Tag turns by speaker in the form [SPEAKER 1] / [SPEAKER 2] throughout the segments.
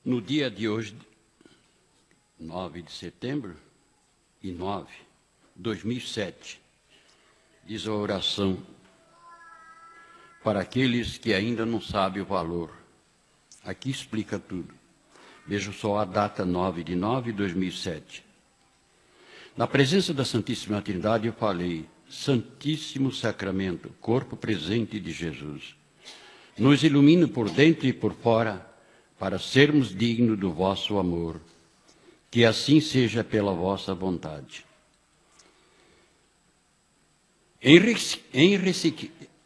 [SPEAKER 1] No dia de hoje, 9 de setembro, e 2007, diz a oração para aqueles que ainda não sabem o valor. Aqui explica tudo. Veja só a data 9 de 2007. Na presença da Santíssima Trindade eu falei: Santíssimo Sacramento, corpo presente de Jesus, nos ilumine por dentro e por fora, para sermos dignos do vosso amor. Que assim seja pela vossa vontade.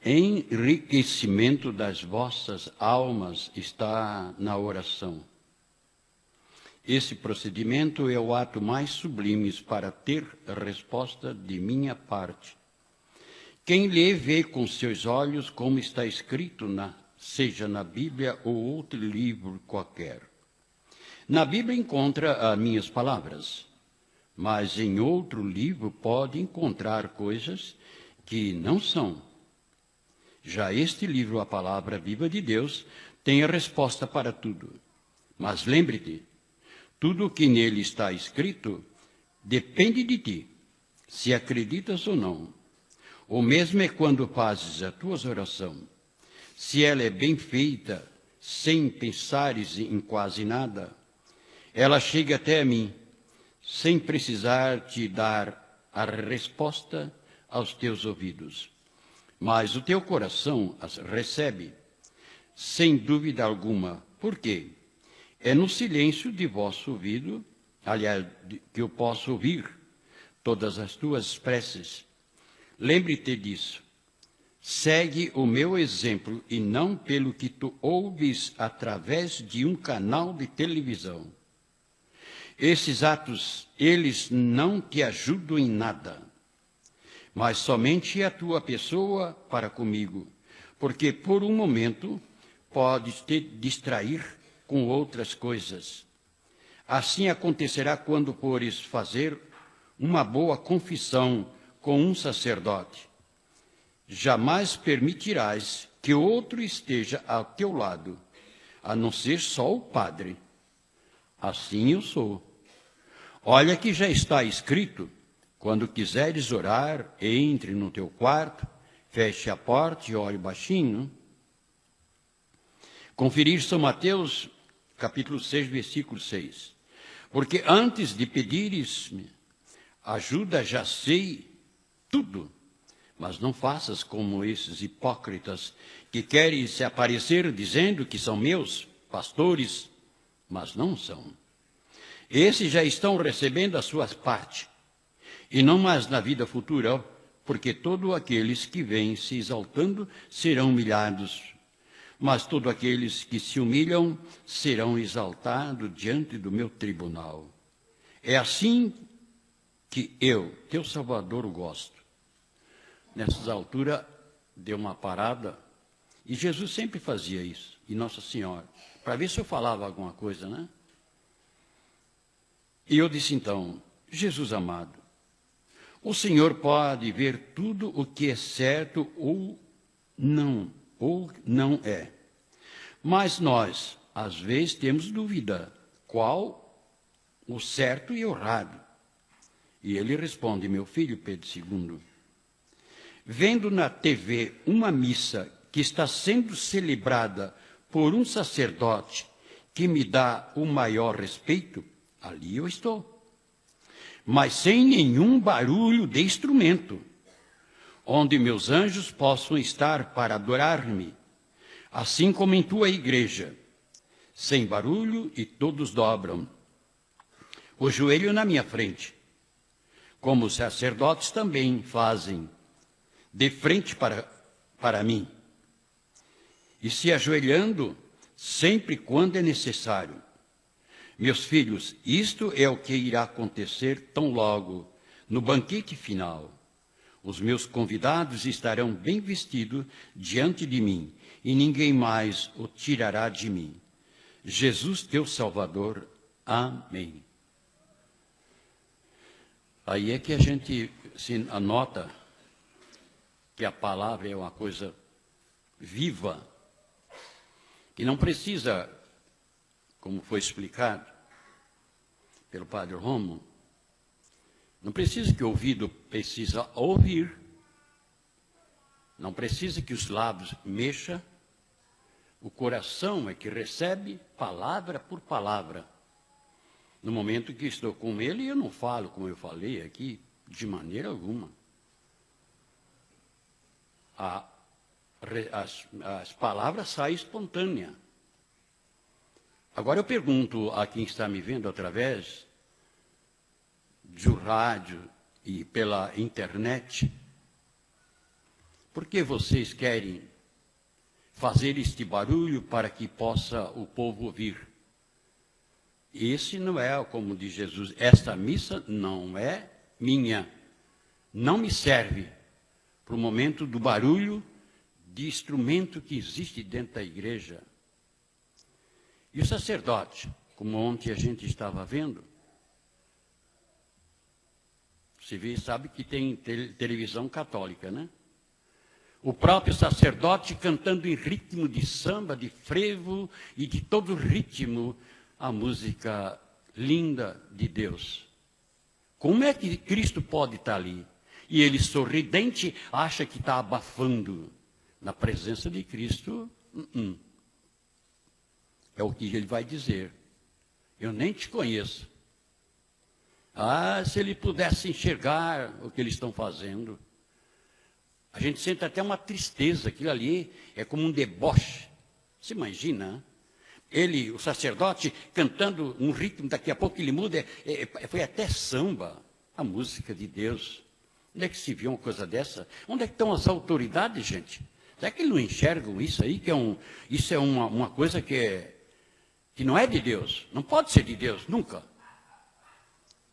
[SPEAKER 1] Enriquecimento das vossas almas está na oração. Esse procedimento é o ato mais sublime para ter resposta de minha parte. Quem lê vê com seus olhos como está escrito, seja na Bíblia ou outro livro qualquer. Na Bíblia encontra as minhas palavras, mas em outro livro pode encontrar coisas que não são. Já este livro, a palavra viva de Deus, tem a resposta para tudo. Mas lembre-te, tudo o que nele está escrito depende de ti, se acreditas ou não. O mesmo é quando fazes a tua oração. Se ela é bem feita, sem pensares em quase nada, ela chega até a mim, sem precisar te dar a resposta aos teus ouvidos. Mas o teu coração as recebe, sem dúvida alguma. Por quê? É no silêncio de vosso ouvido, aliás, que eu posso ouvir todas as tuas preces. Lembre-te disso. Segue o meu exemplo e não pelo que tu ouves através de um canal de televisão. Esses atos, eles não te ajudam em nada, mas somente a tua pessoa para comigo, porque por um momento podes te distrair com outras coisas. Assim acontecerá quando fores fazer uma boa confissão com um sacerdote. Jamais permitirás que outro esteja ao teu lado, a não ser só o padre. Assim eu sou. Olha que já está escrito: quando quiseres orar, entre no teu quarto, feche a porta e ore baixinho. Conferir São Mateus, capítulo 6, versículo 6. Porque antes de pedires-me ajuda, já sei tudo, mas não faças como esses hipócritas que querem se aparecer dizendo que são meus pastores, mas não são. Esses já estão recebendo a sua parte, e não mais na vida futura, porque todos aqueles que vêm se exaltando serão humilhados, mas todos aqueles que se humilham serão exaltados diante do meu tribunal. É assim que eu, teu Salvador, gosto. Nessas alturas, deu uma parada, e Jesus sempre fazia isso, e Nossa Senhora, para ver se eu falava alguma coisa, né? E eu disse então: Jesus amado, o Senhor pode ver tudo o que é certo ou não é. Mas nós, às vezes, temos dúvida qual o certo e o errado. E ele responde: meu filho Pedro II, vendo na TV uma missa que está sendo celebrada por um sacerdote que me dá o maior respeito, ali eu estou. Mas sem nenhum barulho de instrumento, onde meus anjos possam estar para adorar-me, assim como em tua igreja, sem barulho, e todos dobram o joelho na minha frente, como os sacerdotes também fazem, de frente para mim, e se ajoelhando sempre quando é necessário. Meus filhos, isto é o que irá acontecer tão logo no banquete final. Os meus convidados estarão bem vestidos diante de mim, e ninguém mais o tirará de mim. Jesus, teu Salvador. Amém. Aí é que a gente se anota que a palavra é uma coisa viva, que não precisa como foi explicado pelo padre Romo, não precisa que o ouvido precisa ouvir, não precisa que os lábios mexam, o coração é que recebe palavra por palavra. No momento que estou com ele, eu não falo como eu falei aqui, de maneira alguma. As palavras saem espontâneas. Agora eu pergunto a quem está me vendo através do rádio e pela internet, por que vocês querem fazer este barulho para que possa o povo ouvir? Esse não é, como diz Jesus, esta missa não é minha, não me serve para o momento do barulho de instrumento que existe dentro da igreja. E o sacerdote, como ontem a gente estava vendo, você vê, sabe que tem televisão católica, né? O próprio sacerdote cantando em ritmo de samba, de frevo e de todo ritmo a música linda de Deus. Como é que Cristo pode estar ali? E ele, sorridente, acha que está abafando. Na presença de Cristo, é o que ele vai dizer. Eu nem te conheço. Ah, se ele pudesse enxergar o que eles estão fazendo. A gente sente até uma tristeza, aquilo ali é como um deboche. Você imagina? Ele, o sacerdote, cantando um ritmo, daqui a pouco ele muda, foi até samba, a música de Deus. Onde é que se viu uma coisa dessa? Onde é que estão as autoridades, gente? Será que eles não enxergam isso aí? Isso é uma coisa que não é de Deus, não pode ser de Deus, nunca.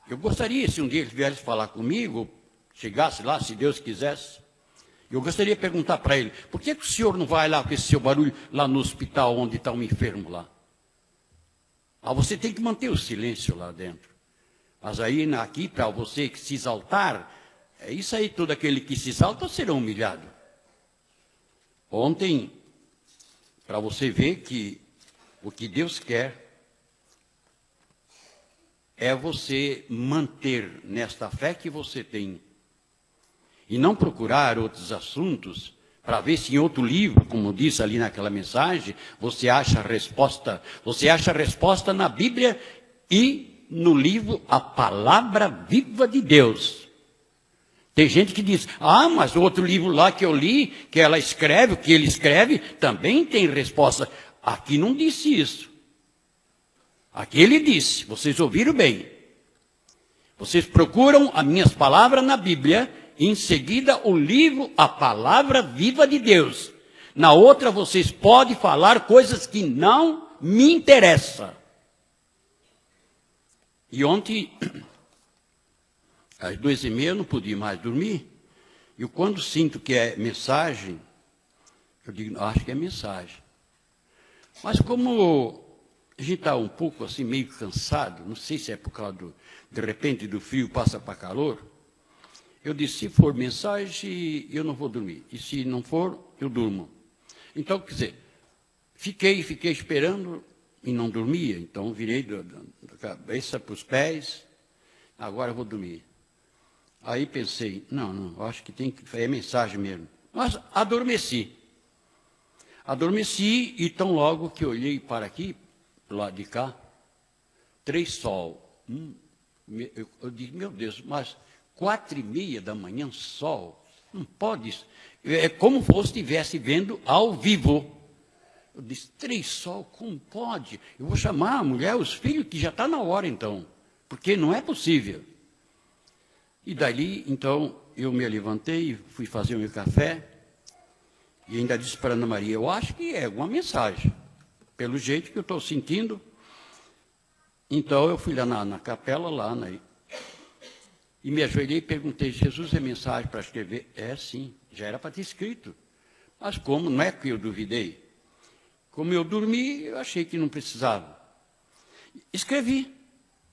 [SPEAKER 1] Eu gostaria, se um dia ele viesse falar comigo, chegasse lá, se Deus quisesse, eu gostaria de perguntar para ele, por que o senhor não vai lá com esse seu barulho, lá no hospital onde está um enfermo lá? Ah, você tem que manter o silêncio lá dentro. Mas aí, aqui, para você que se exaltar, é isso aí, todo aquele que se exalta será humilhado. Ontem, para você ver que o que Deus quer é você manter nesta fé que você tem e não procurar outros assuntos para ver se em outro livro, como disse ali naquela mensagem, você acha a resposta. Você acha a resposta na Bíblia e no livro A Palavra Viva de Deus. Tem gente que diz, mas o outro livro lá que eu li, que ela escreve, o que ele escreve, também tem resposta. Aqui não disse isso. Aqui ele disse, vocês ouviram bem. Vocês procuram as minhas palavras na Bíblia, e em seguida o livro A Palavra Viva de Deus. Na outra vocês podem falar coisas que não me interessam. E ontem, às 2h30, eu não podia mais dormir. E quando sinto que é mensagem, eu digo, acho que é mensagem. Mas como a gente está um pouco assim, meio cansado, não sei se é por causa de repente do frio passa para calor, eu disse, se for mensagem, eu não vou dormir. E se não for, eu durmo. Então, quer dizer, fiquei esperando e não dormia. Então, virei da cabeça para os pés, agora eu vou dormir. Aí pensei, não, acho que é mensagem mesmo. Mas adormeci. Adormeci e tão logo que olhei para aqui, do lado de cá, 3 sol. Eu digo, meu Deus, mas 4h30 da manhã, sol, não pode isso. É como se estivesse vendo ao vivo. Eu disse, 3 sol, como pode? Eu vou chamar a mulher, os filhos, que já está na hora então, porque não é possível. E dali, então, eu me levantei, fui fazer o meu café, e ainda disse para Ana Maria, eu acho que é uma mensagem, pelo jeito que eu estou sentindo. Então, eu fui lá na capela, e me ajoelhei e perguntei, Jesus, é mensagem para escrever? É, sim, já era para ter escrito. Mas como? Não é que eu duvidei. Como eu dormi, eu achei que não precisava. Escrevi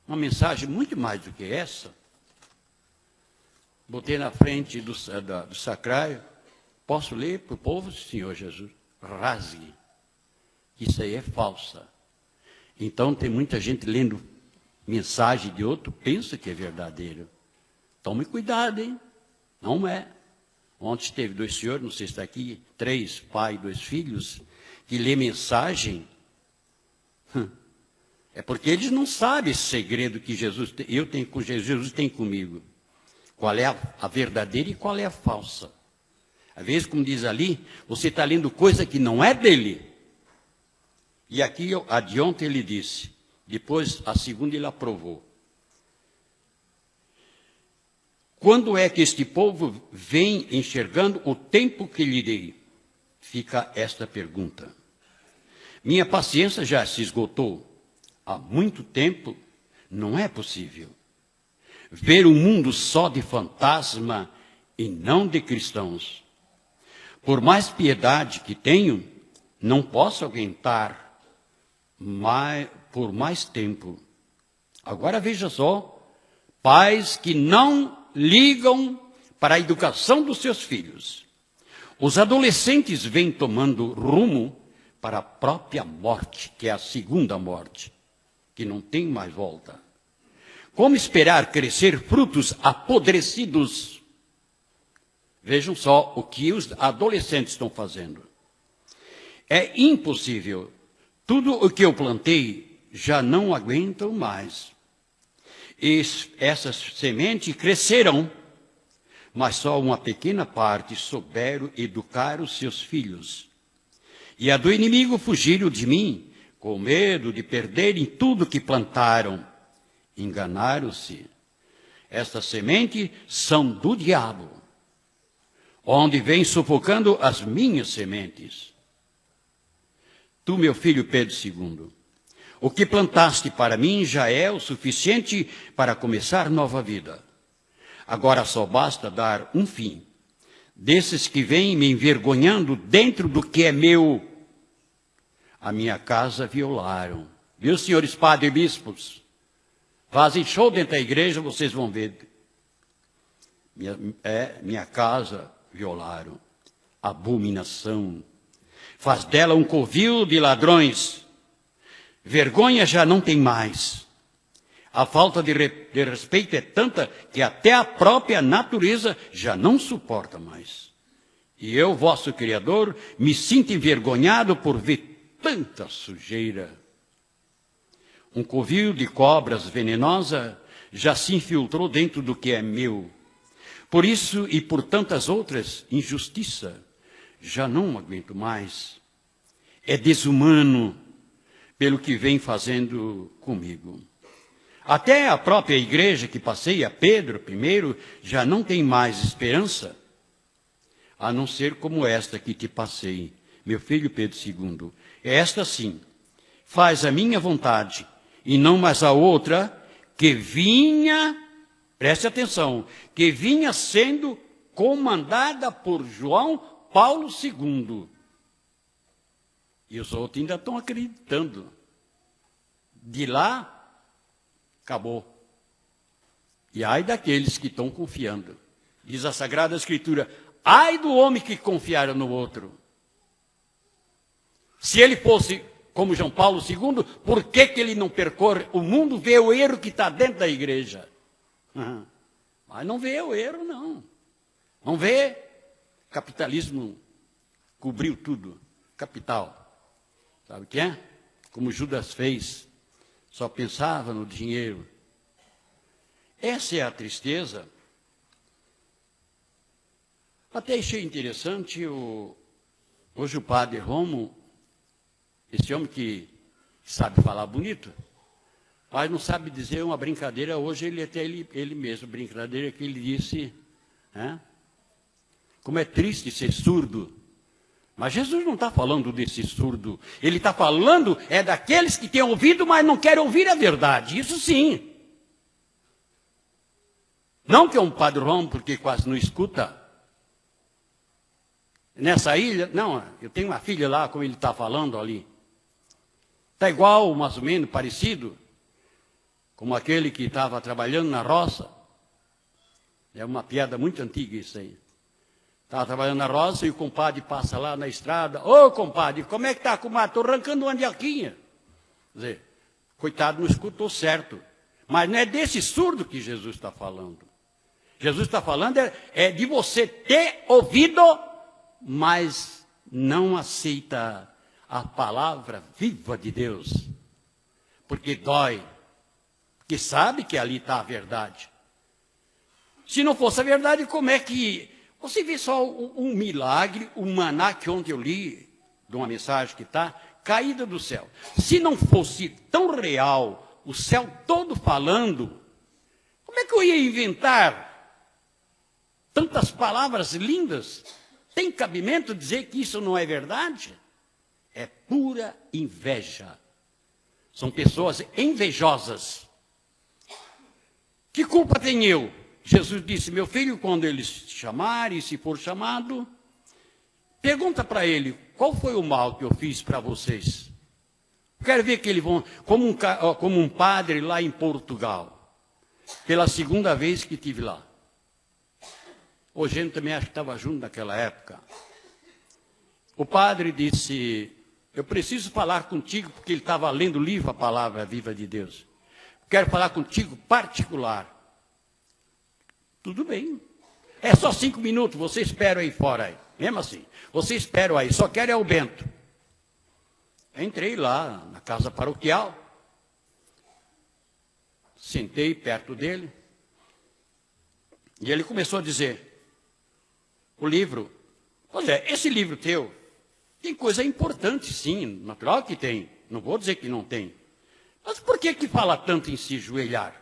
[SPEAKER 1] uma mensagem muito mais do que essa. Botei na frente do sacrário. Posso ler para o povo? Senhor Jesus, rasgue. Isso aí é falsa. Então tem muita gente lendo mensagem de outro, pensa que é verdadeiro. Tome cuidado, hein? Não é. Ontem teve 2 senhores, não sei se está aqui, 3, pai, 2 filhos, que lê mensagem. É porque eles não sabem esse segredo que eu tenho com Jesus tem comigo. Qual é a verdadeira e qual é a falsa. Às vezes, como diz ali, você está lendo coisa que não é dele. E aqui, a de ontem ele disse, depois a segunda ele aprovou. Quando é que este povo vem enxergando o tempo que lhe dei? Fica esta pergunta. Minha paciência já se esgotou. Há muito tempo não é possível. Ver um mundo só de fantasma e não de cristãos. Por mais piedade que tenho, não posso aguentar por mais tempo. Agora veja só, pais que não ligam para a educação dos seus filhos. Os adolescentes vêm tomando rumo para a própria morte, que é a segunda morte, que não tem mais volta. Como esperar crescer frutos apodrecidos? Vejam só o que os adolescentes estão fazendo. É impossível. Tudo o que eu plantei já não aguentam mais. Essas sementes crescerão, mas só uma pequena parte souberam educar os seus filhos. E a do inimigo fugiram de mim, com medo de perderem tudo que plantaram. Enganaram-se. Estas sementes são do diabo, onde vem sufocando as minhas sementes. Tu, meu filho Pedro II, o que plantaste para mim já é o suficiente para começar nova vida. Agora só basta dar um fim. Desses que vêm me envergonhando dentro do que é meu. A minha casa violaram. Viu, senhores padres e bispos? Fazem show dentro da igreja, vocês vão ver. Minha casa violaram. Abominação. Faz dela um covil de ladrões. Vergonha já não tem mais. A falta de respeito é tanta que até a própria natureza já não suporta mais. E eu, vosso Criador, me sinto envergonhado por ver tanta sujeira. Um covil de cobras venenosa já se infiltrou dentro do que é meu. Por isso e por tantas outras, injustiça, já não aguento mais. É desumano pelo que vem fazendo comigo. Até a própria igreja que passei a Pedro I já não tem mais esperança, a não ser como esta que te passei, meu filho Pedro II. Esta sim, faz a minha vontade, e não mais a outra, que vinha, preste atenção, que vinha sendo comandada por João Paulo II. E os outros ainda estão acreditando. De lá, acabou. E ai daqueles que estão confiando. Diz a Sagrada Escritura, ai do homem que confiara no outro. Se ele fosse como João Paulo II, por que ele não percorre o mundo, vê o erro que está dentro da igreja? Mas não vê o erro, não. Não vê. Capitalismo cobriu tudo. Capital. Sabe o que é? Como Judas fez. Só pensava no dinheiro. Essa é a tristeza. Até achei interessante, hoje o padre Romo, esse homem que sabe falar bonito, mas não sabe dizer uma brincadeira, hoje ele mesmo, brincadeira que ele disse, né? Como é triste ser surdo. Mas Jesus não está falando desse surdo. Ele está falando daqueles que têm ouvido, mas não querem ouvir a verdade. Isso sim. Não que é um padrão, porque quase não escuta. Nessa ilha, não, eu tenho uma filha lá, como ele está falando ali. Está igual, mais ou menos, parecido, como aquele que estava trabalhando na roça. É uma piada muito antiga isso aí. Estava trabalhando na roça e o compadre passa lá na estrada. Ô, compadre, como é que está, comadre? Estou arrancando uma andiaquinha. Quer dizer, Coitado, não escutou certo. Mas não é desse surdo que Jesus está falando. Jesus está falando de você ter ouvido, mas não aceita a palavra viva de Deus. Porque dói. Porque sabe que ali está a verdade. Se não fosse a verdade, como é que... Você vê só um milagre, o maná que ontem eu li, de uma mensagem que está, caída do céu. Se não fosse tão real, o céu todo falando, como é que eu ia inventar tantas palavras lindas? Tem cabimento dizer que isso não é verdade? É pura inveja. São pessoas invejosas. Que culpa tenho eu? Jesus disse, meu filho, quando eles te chamarem, se for chamado, pergunta para ele, qual foi o mal que eu fiz para vocês? Quero ver que eles vão, como um padre lá em Portugal, pela segunda vez que estive lá. O gente também acho que estava junto naquela época. O padre disse, eu preciso falar contigo, porque ele estava lendo o livro, a palavra viva de Deus. Quero falar contigo particular. Tudo bem. É só 5 minutos, você espera aí fora aí. Mesmo assim, você espera aí, só quero é o Bento. Entrei lá na casa paroquial, sentei perto dele, e ele começou a dizer, o livro, pois é, esse livro teu, tem coisa importante sim, natural que tem, não vou dizer que não tem, mas por que fala tanto em se ajoelhar?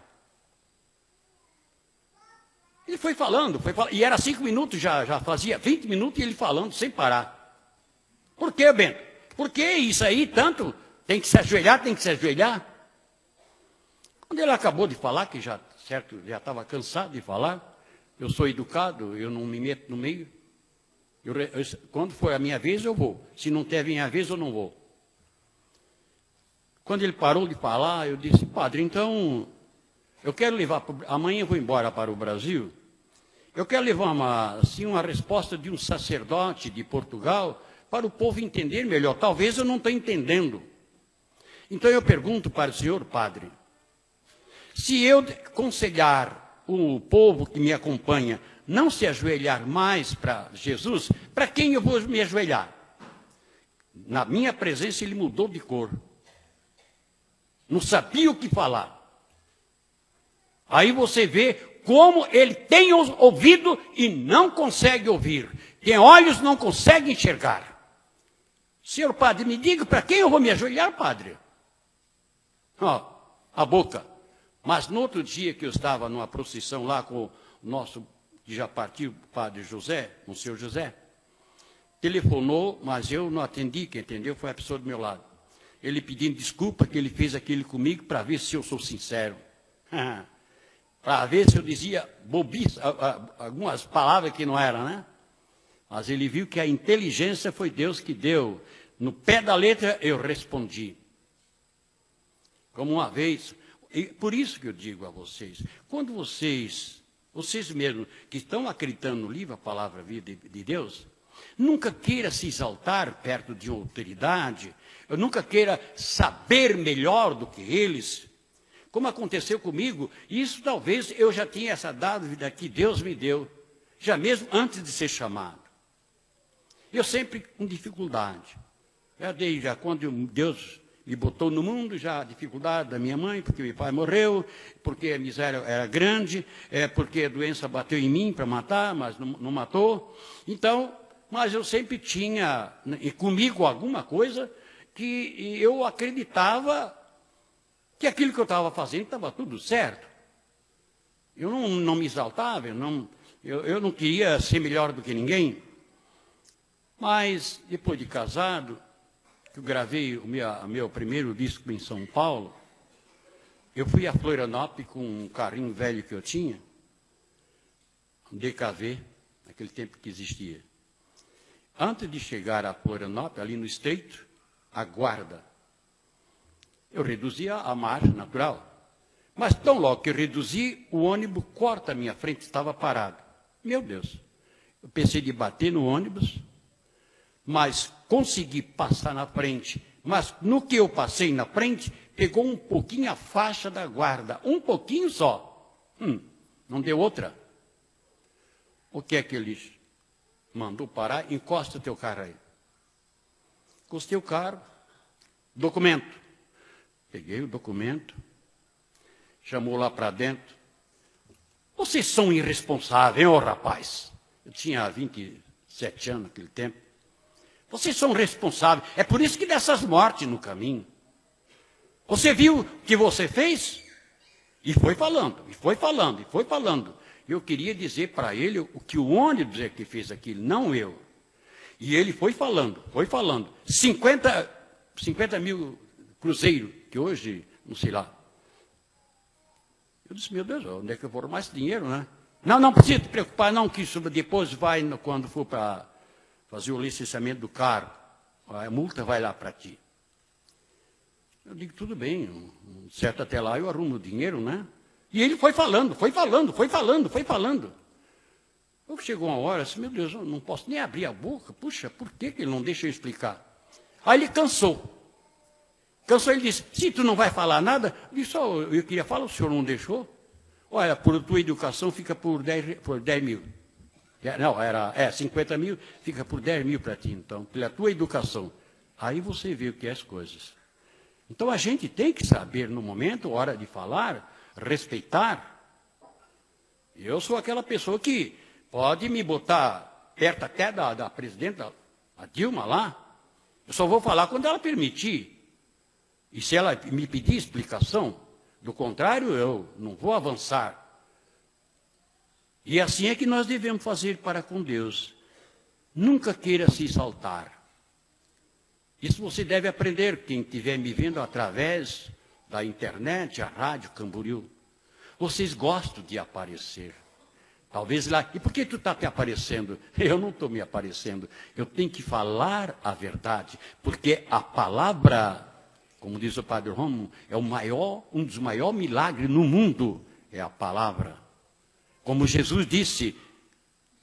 [SPEAKER 1] Ele foi falando, e era 5 minutos, já fazia 20 minutos e ele falando sem parar. Por que, Bento? Por que isso aí tanto? Tem que se ajoelhar, tem que se ajoelhar. Quando ele acabou de falar, que já estava cansado de falar, eu sou educado, eu não me meto no meio. Quando for a minha vez, eu vou. Se não der a minha vez, eu não vou. Quando ele parou de falar, eu disse, padre, então, eu quero levar, amanhã eu vou embora para o Brasil, eu quero levar uma resposta de um sacerdote de Portugal para o povo entender melhor. Talvez eu não estou entendendo. Então eu pergunto para o senhor, padre, se eu aconselhar o povo que me acompanha não se ajoelhar mais para Jesus, para quem eu vou me ajoelhar? Na minha presença ele mudou de cor. Não sabia o que falar. Aí você vê como ele tem ouvido e não consegue ouvir. Tem olhos, não consegue enxergar. Senhor padre, me diga para quem eu vou me ajoelhar, padre? A boca. Mas no outro dia que eu estava numa procissão lá com o nosso, que já partiu, o padre José, o senhor José, telefonou, mas eu não atendi, quem entendeu foi a pessoa do meu lado. Ele pedindo desculpa que ele fez aquilo comigo para ver se eu sou sincero. Para ver se eu dizia bobice, algumas palavras que não eram, né? Mas ele viu que a inteligência foi Deus que deu. No pé da letra eu respondi. Como uma vez, e por isso que eu digo a vocês, quando vocês mesmos que estão acreditando no livro, a palavra vida de Deus, nunca queira se exaltar perto de uma autoridade, nunca queira saber melhor do que eles, como aconteceu comigo, isso talvez eu já tinha essa dúvida que Deus me deu, já mesmo antes de ser chamado. Eu sempre com dificuldade. Já quando Deus me botou no mundo, já a dificuldade da minha mãe, porque meu pai morreu, porque a miséria era grande, porque a doença bateu em mim para matar, mas não matou. Então, mas eu sempre tinha comigo alguma coisa que eu acreditava que aquilo que eu estava fazendo estava tudo certo. Eu não me exaltava, eu não queria ser melhor do que ninguém. Mas, depois de casado, eu gravei o meu primeiro disco em São Paulo, eu fui a Florianópolis com um carrinho velho que eu tinha, um DKV, naquele tempo que existia. Antes de chegar a Florianópolis, ali no Estreito, a guarda, eu reduzia a marcha natural. Mas tão logo que eu reduzi, o ônibus corta a minha frente, estava parado. Meu Deus, eu pensei de bater no ônibus, mas consegui passar na frente. Mas no que eu passei na frente, pegou um pouquinho a faixa da guarda, um pouquinho só. Não deu outra. O que é que ele mandou parar? Encosta o teu carro aí. Encostei o carro, documento. Peguei o documento, chamou lá para dentro. Vocês são irresponsáveis, hein, ô rapaz? Eu tinha 27 anos naquele tempo. Vocês são responsáveis. É por isso que dessas mortes no caminho. Você viu o que você fez? E foi falando, e foi falando, e foi falando. Eu queria dizer para ele o que o ônibus é que fez aquilo, não eu. E ele foi falando, 50 mil cruzeiros, que hoje, não sei lá. Eu disse, meu Deus, onde é que eu vou arrumar esse dinheiro, né? Não precisa te preocupar, não, que isso depois vai, quando for para fazer o licenciamento do carro, a multa vai lá para ti. Eu digo, tudo bem, certo até lá eu arrumo o dinheiro, né? E ele foi falando. Chegou uma hora, assim, meu Deus, eu não posso nem abrir a boca. Puxa, por que ele não deixa eu explicar? Aí ele cansou. Ele disse, se tu não vai falar nada, eu disse, eu queria falar, o senhor não deixou? Olha, por tua educação fica por 10 mil. Não, era 50 mil, fica por 10 mil para ti, então, pela tua educação. Aí você vê o que é as coisas. Então a gente tem que saber, no momento, hora de falar, respeitar. Eu sou aquela pessoa que pode me botar perto até da presidenta, a Dilma lá. Eu só vou falar quando ela permitir. E se ela me pedir explicação, do contrário, eu não vou avançar. E assim é que nós devemos fazer para com Deus. Nunca queira se exaltar. Isso você deve aprender, quem estiver me vendo através da internet, a rádio Camboriú. Vocês gostam de aparecer. Talvez lá, e por que tu está te aparecendo? Eu não estou me aparecendo. Eu tenho que falar a verdade, porque a palavra, como diz o Padre Romo, é um dos maiores milagres no mundo, é a palavra. Como Jesus disse,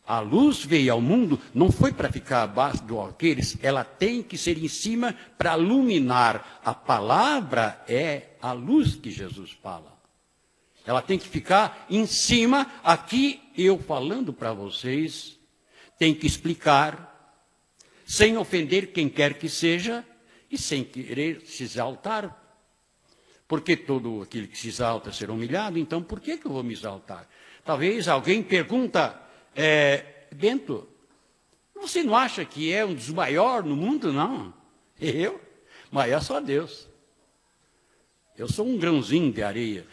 [SPEAKER 1] a luz veio ao mundo, não foi para ficar abaixo do alqueires, ela tem que ser em cima para iluminar. A palavra é a luz que Jesus fala. Ela tem que ficar em cima, aqui eu falando para vocês, tem que explicar, sem ofender quem quer que seja, e sem querer se exaltar. Porque todo aquele que se exalta será humilhado, então por que eu vou me exaltar? Talvez alguém pergunta, Bento, você não acha que é um dos maiores no mundo, não? Eu? Maior só Deus. Eu sou um grãozinho de areia.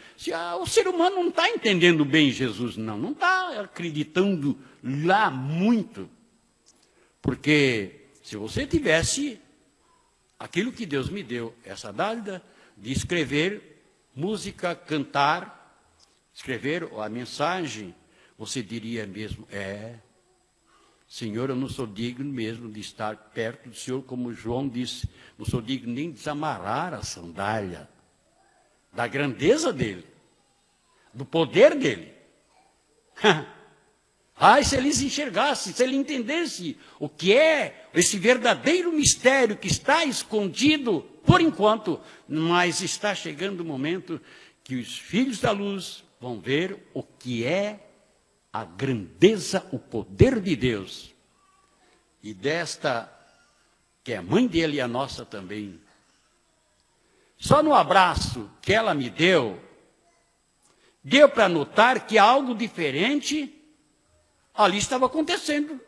[SPEAKER 1] O ser humano não está entendendo bem Jesus, não está acreditando lá muito. Porque se você tivesse aquilo que Deus me deu, essa dádiva de escrever música, cantar, escrever a mensagem, você diria mesmo, Senhor, eu não sou digno mesmo de estar perto do Senhor, como João disse, não sou digno nem de desamarrar a sandália, da grandeza dele, do poder dele. Se eles enxergassem, se ele entendesse o que é esse verdadeiro mistério que está escondido, por enquanto, mas está chegando o momento que os filhos da luz vão ver o que é a grandeza, o poder de Deus. E desta, que é a mãe dele e a nossa também. Só no abraço que ela me deu para notar que algo diferente ali estava acontecendo.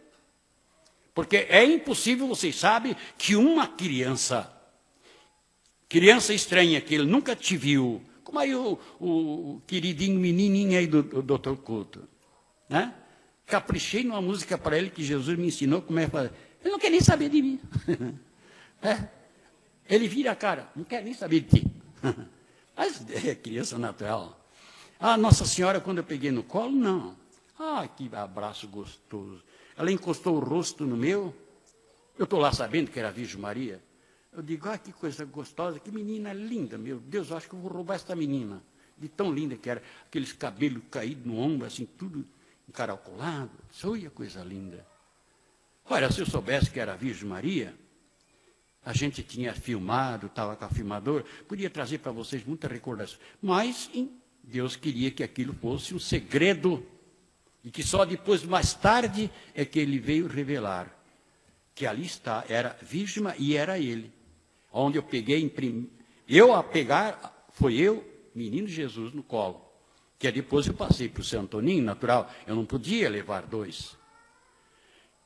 [SPEAKER 1] Porque é impossível, vocês sabem, que uma criança estranha, que ele nunca te viu, como aí o queridinho menininho aí do Dr. Couto, né? Caprichei numa música para ele que Jesus me ensinou como é que fazer. Ele não quer nem saber de mim. Ele vira a cara, não quer nem saber de ti. Mas é criança natural. Nossa Senhora, quando eu peguei no colo, não. Que abraço gostoso. Ela encostou o rosto no meu. Eu estou lá sabendo que era a Virgem Maria. Eu digo, que coisa gostosa, que menina linda, meu Deus, eu acho que eu vou roubar essa menina. De tão linda que era, aqueles cabelos caídos no ombro, assim, tudo encaracolado. Olha, coisa linda. Olha, se eu soubesse que era a Virgem Maria, A gente tinha filmado, estava com a filmadora, podia trazer para vocês muita recordação. Mas Deus queria que aquilo fosse um segredo, e que só depois, mais tarde, é que ele veio revelar que ali está, era vítima e era ele. Onde eu peguei, eu a pegar, foi eu, menino Jesus, no colo. Que depois eu passei para o Santo Antoninho, natural, eu não podia levar 2.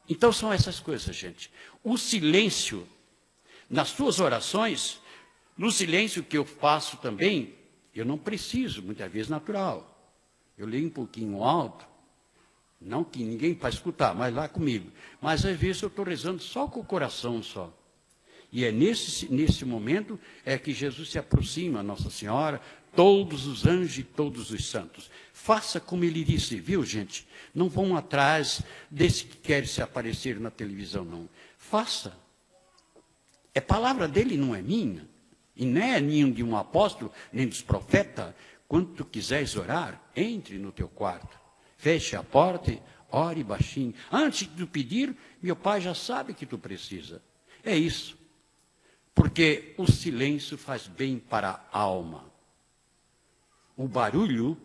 [SPEAKER 1] Então são essas coisas, gente. O silêncio, nas suas orações, no silêncio que eu faço também, eu não preciso, muitas vezes, natural. Eu leio um pouquinho alto, não que ninguém para escutar, mas lá comigo. Mas às vezes eu estou rezando só com o coração só. E é nesse momento é que Jesus se aproxima, a Nossa Senhora, todos os anjos e todos os santos. Faça como ele disse, viu, gente? Não vão atrás desse que quer se aparecer na televisão, não. Faça. É palavra dele, não é minha. E não é nenhum de um apóstolo, nem dos profetas. Quando tu quiseres orar, entre no teu quarto. Feche a porta e ore baixinho. Antes de tu pedir, meu pai já sabe que tu precisa. É isso. Porque o silêncio faz bem para a alma. O barulho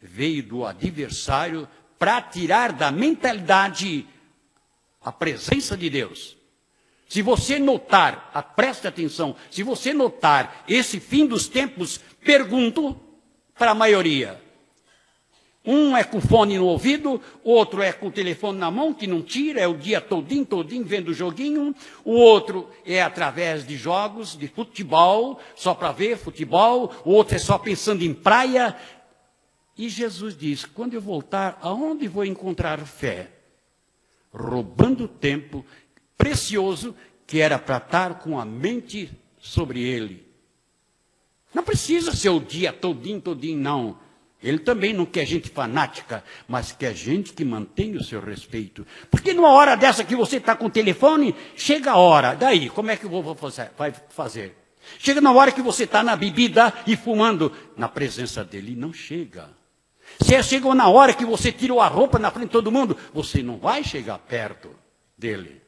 [SPEAKER 1] veio do adversário para tirar da mentalidade a presença de Deus. Se você notar, preste atenção, se você notar esse fim dos tempos, pergunto para a maioria. Um é com fone no ouvido, o outro é com o telefone na mão, que não tira, é o dia todinho vendo joguinho. O outro é através de jogos de futebol, só para ver futebol. O outro é só pensando em praia. E Jesus diz, quando eu voltar, aonde vou encontrar fé? Roubando tempo precioso que era para estar com a mente sobre ele. Não precisa ser o dia todinho, não. Ele também não quer gente fanática, mas quer gente que mantenha o seu respeito. Porque numa hora dessa que você está com o telefone, chega a hora. Daí, como é que eu vai fazer? Chega na hora que você está na bebida e fumando. Na presença dele, não chega. Se chegou na hora que você tirou a roupa na frente de todo mundo, você não vai chegar perto dele.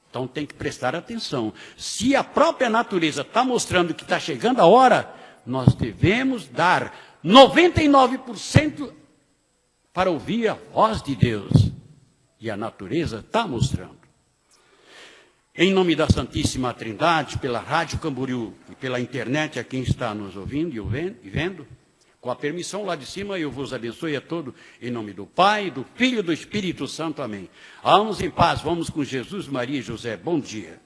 [SPEAKER 1] Então tem que prestar atenção. Se a própria natureza está mostrando que está chegando a hora, nós devemos dar 99% para ouvir a voz de Deus. E a natureza está mostrando. Em nome da Santíssima Trindade, pela Rádio Camboriú e pela internet, a quem está nos ouvindo e vendo, com a permissão lá de cima, eu vos abençoe a todos, em nome do Pai, do Filho e do Espírito Santo. Amém. Vamos em paz, vamos com Jesus, Maria e José. Bom dia.